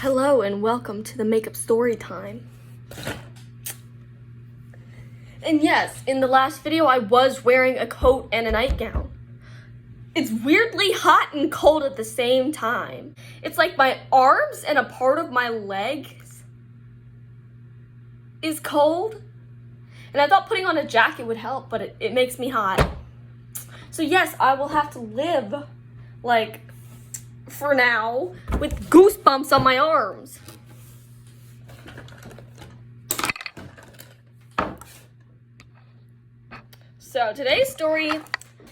Hello and welcome to the Makeup Story Time. And yes, in the last video I was wearing a coat and a nightgown. It's weirdly hot and cold at the same time. It's like my arms and a part of my legs is cold. And I thought putting on a jacket would help, but it makes me hot. So yes, I will have to live for now with goosebumps on my arms. So today's story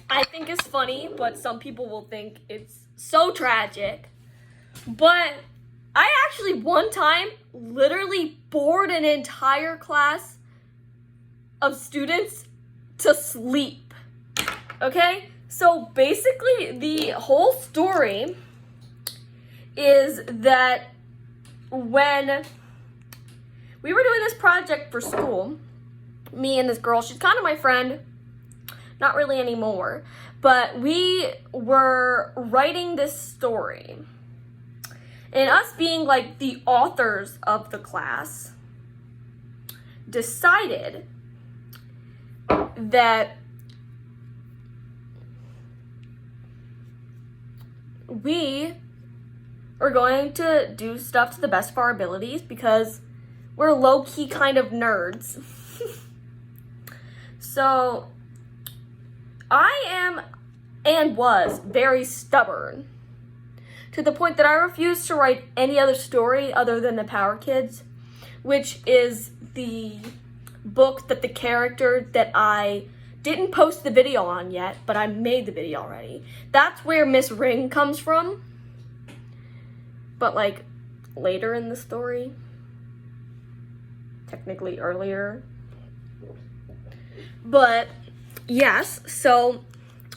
I think is funny, but some people will think it's so tragic. But I actually one time literally bored an entire class of students to sleep. Okay? So basically the whole story is that when we were doing this project for school, me and this girl, she's kind of my friend, not really anymore, but we were writing this story. And us being like the authors of the class decided that we are going to do stuff to the best of our abilities because we're low-key kind of nerds. So I am and was very stubborn to the point that I refused to write any other story other than The Power Kids, which is the book that the character that I didn't post the video on yet, but I made the video already. That's where Miss Ring comes from. But later in the story, technically earlier. But yes, so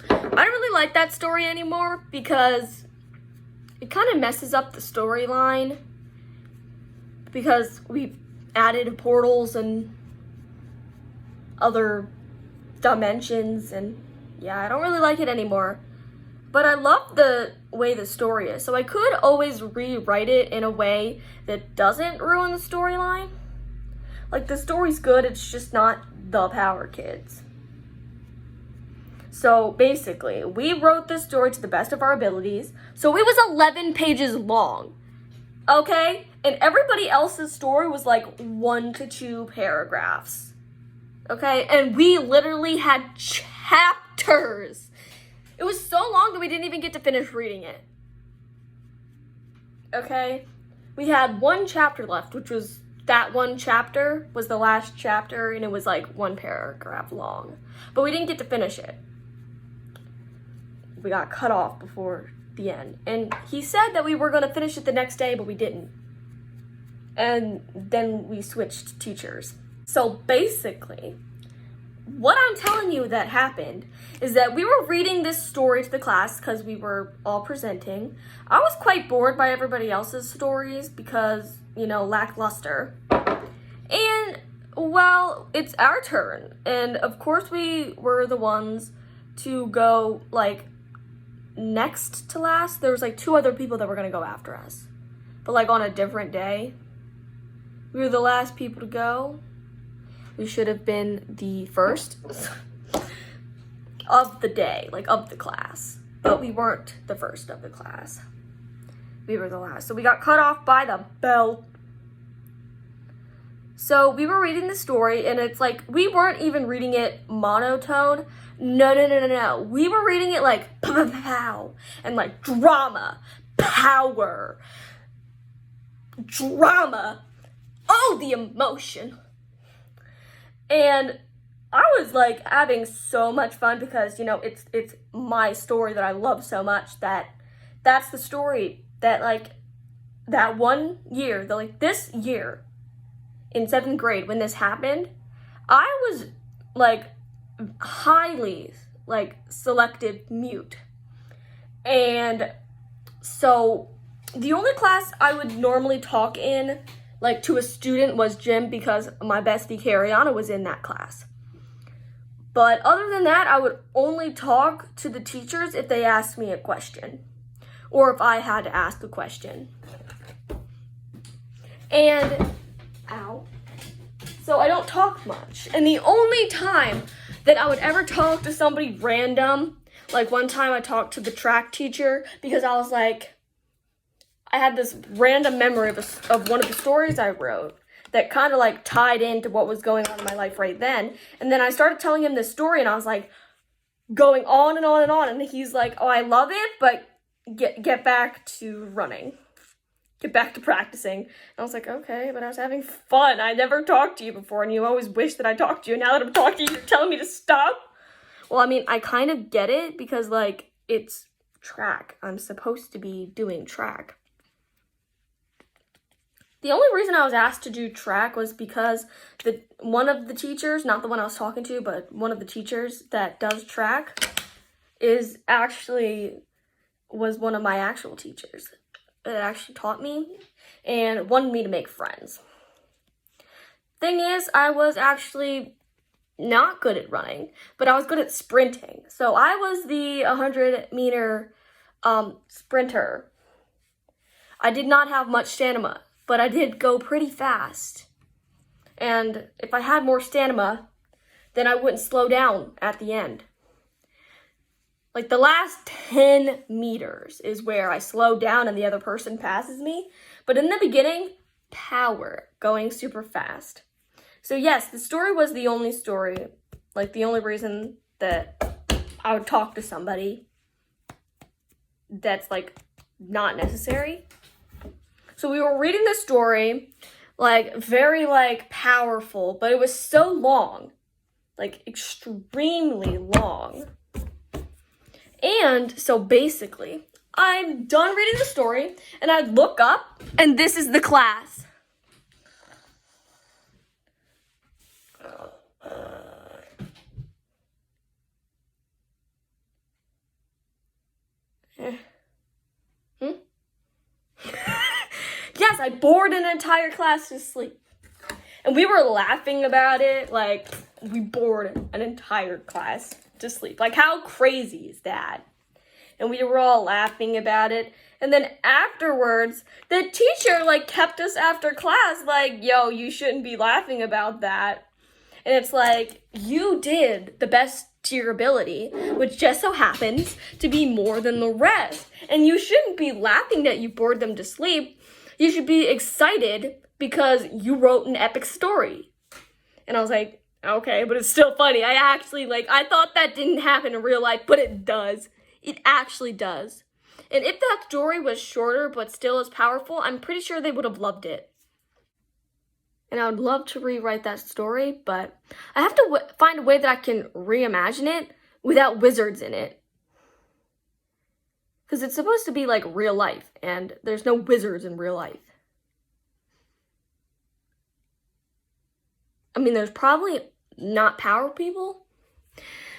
I don't really like that story anymore because it kind of messes up the storyline because we've added portals and other dimensions, and yeah, I don't really like it anymore. But I love the way the story is, so I could always rewrite it in a way that doesn't ruin the storyline. Like, the story's good, it's just not The Power Kids. So basically, we wrote this story to the best of our abilities, so it was 11 pages long, okay? And everybody else's story was like 1 to 2 paragraphs, okay? And we literally had chapters. It was so long that we didn't even get to finish reading it. Okay? We had 1 chapter left, which was that 1 chapter was the last chapter, and it was like 1 paragraph long. But we didn't get to finish it. We got cut off before the end. And he said that we were going to finish it the next day, but we didn't. And then we switched teachers. So basically, what I'm telling you that happened is that we were reading this story to the class because we were all presenting. I was quite bored by everybody else's stories because, lackluster. And, well, it's our turn. And, of course, we were the ones to go, next to last. There was, 2 other people that were going to go after us. But, on a different day. We were the last people to go. We should have been the first of the day, of the class. But we weren't the first of the class. We were the last. So we got cut off by the bell. So we were reading the story, and it's we weren't even reading it monotone. No. We were reading it pow, and drama, power, drama. Oh, the emotion. And I was having so much fun because, it's my story that I love so much that's the story that that one year, this year in 7th grade when this happened, I was highly selective mute. And so the only class I would normally talk in to a student was gym because my bestie Cariana was in that class. But other than that, I would only talk to the teachers if they asked me a question or if I had to ask a question. And, ow. So I don't talk much. And the only time that I would ever talk to somebody random, like one time I talked to the track teacher because I was like, I had this random memory of one of the stories I wrote that kind of like tied into what was going on in my life right then. And then I started telling him this story and I was like going on and on and on. And he's like, oh, I love it, but get back to running. Get back to practicing. And I was like, okay, but I was having fun. I never talked to you before and you always wish that I talked to you. And now that I'm talking to you, you're telling me to stop? Well, I mean, I kind of get it because like it's track. I'm supposed to be doing track. The only reason I was asked to do track was because one of the teachers, not the one I was talking to, but one of the teachers that does track was one of my actual teachers. It actually taught me and wanted me to make friends. Thing is, I was actually not good at running, but I was good at sprinting. So I was the 100-meter sprinter. I did not have much stamina, but I did go pretty fast. And if I had more stamina, then I wouldn't slow down at the end. Like the last 10 meters is where I slow down and the other person passes me. But in the beginning, power, going super fast. So yes, the story was the only story, like the only reason that I would talk to somebody that's like not necessary. So we were reading the story, like very like powerful, but it was so long, like extremely long. And so basically, I'm done reading the story and I look up and this is the class. Yes, I bored an entire class to sleep. And we were laughing about it, like we bored an entire class to sleep. Like how crazy is that? And we were all laughing about it. And then afterwards, the teacher like kept us after class like, yo, you shouldn't be laughing about that. And it's like, you did the best to your ability, which just so happens to be more than the rest. And you shouldn't be laughing that you bored them to sleep. You should be excited because you wrote an epic story. And I was like, okay, but it's still funny. I thought that didn't happen in real life, but it does. It actually does. And if that story was shorter but still as powerful, I'm pretty sure they would have loved it. And I would love to rewrite that story, but I have to find a way that I can reimagine it without wizards in it. Because it's supposed to be like real life, and there's no wizards in real life. I mean, there's probably not power people,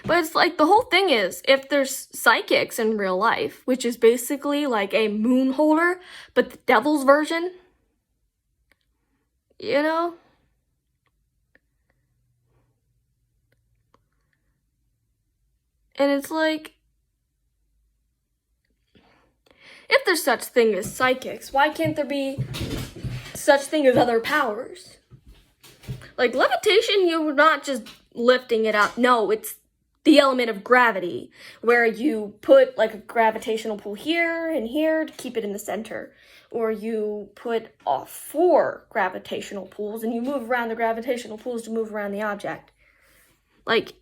but it's like the whole thing is, if there's psychics in real life, which is basically like a moon holder, but the devil's version, you know? And it's like, if there's such thing as psychics, why can't there be such thing as other powers? Like levitation, you're not just lifting it up. No, it's the element of gravity, where you put like a gravitational pull here and here to keep it in the center. Or you put 4 gravitational pulls and you move around the gravitational pulls to move around the object. Like,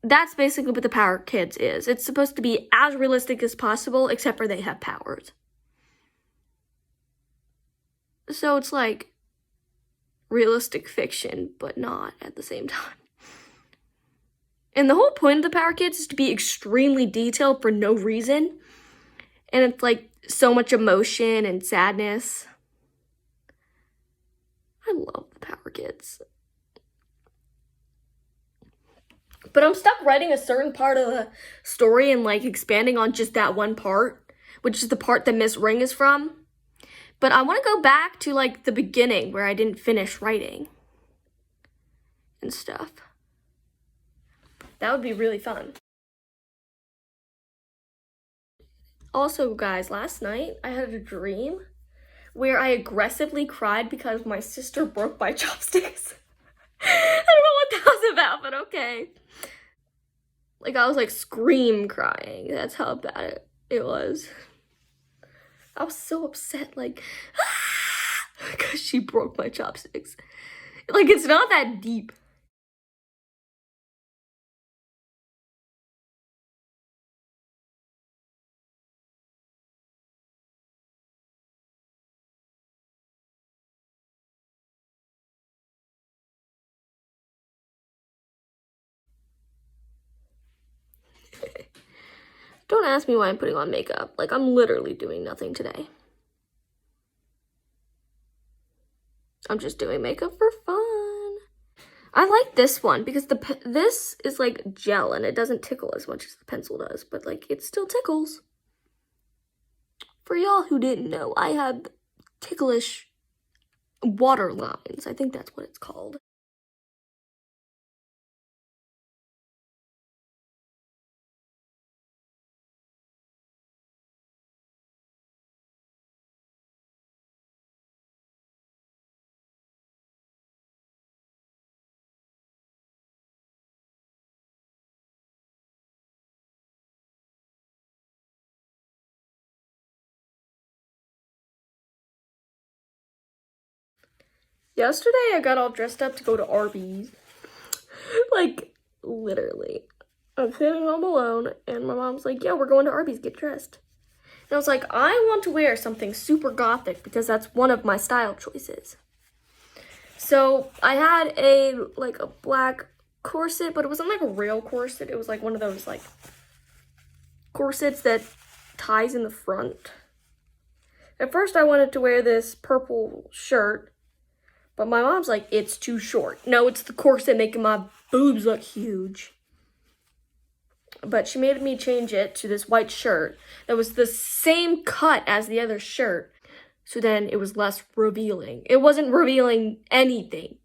that's basically what the Power Kids is. It's supposed to be as realistic as possible, except for they have powers. So it's like realistic fiction, but not at the same time. And the whole point of the Power Kids is to be extremely detailed for no reason. And it's like so much emotion and sadness. I love the Power Kids. But I'm stuck writing a certain part of the story and like expanding on just that one part, which is the part that Miss Ring is from. But I want to go back to like the beginning where I didn't finish writing and stuff. That would be really fun. Also, guys, last night I had a dream where I aggressively cried because my sister broke my chopsticks. I don't know what that was about, but okay. Like, I was like scream crying. That's how bad it was. I was so upset, like, because she broke my chopsticks. Like, it's not that deep. Don't ask me why I'm putting on makeup. Like, I'm literally doing nothing today. I'm just doing makeup for fun. I like this one because this is like gel and it doesn't tickle as much as the pencil does, but like it still tickles. For y'all who didn't know, I have ticklish water lines. I think that's what it's called. Yesterday, I got all dressed up to go to Arby's. Like, literally. I'm sitting home alone, and my mom's like, yeah, we're going to Arby's, get dressed. And I was like, I want to wear something super gothic because that's one of my style choices. So, I had a black corset, but it wasn't like a real corset. It was like one of those, like, corsets that ties in the front. At first, I wanted to wear this purple shirt, but my mom's like, it's too short. No, it's the corset making my boobs look huge. But she made me change it to this white shirt that was the same cut as the other shirt. So then it was less revealing. It wasn't revealing anything.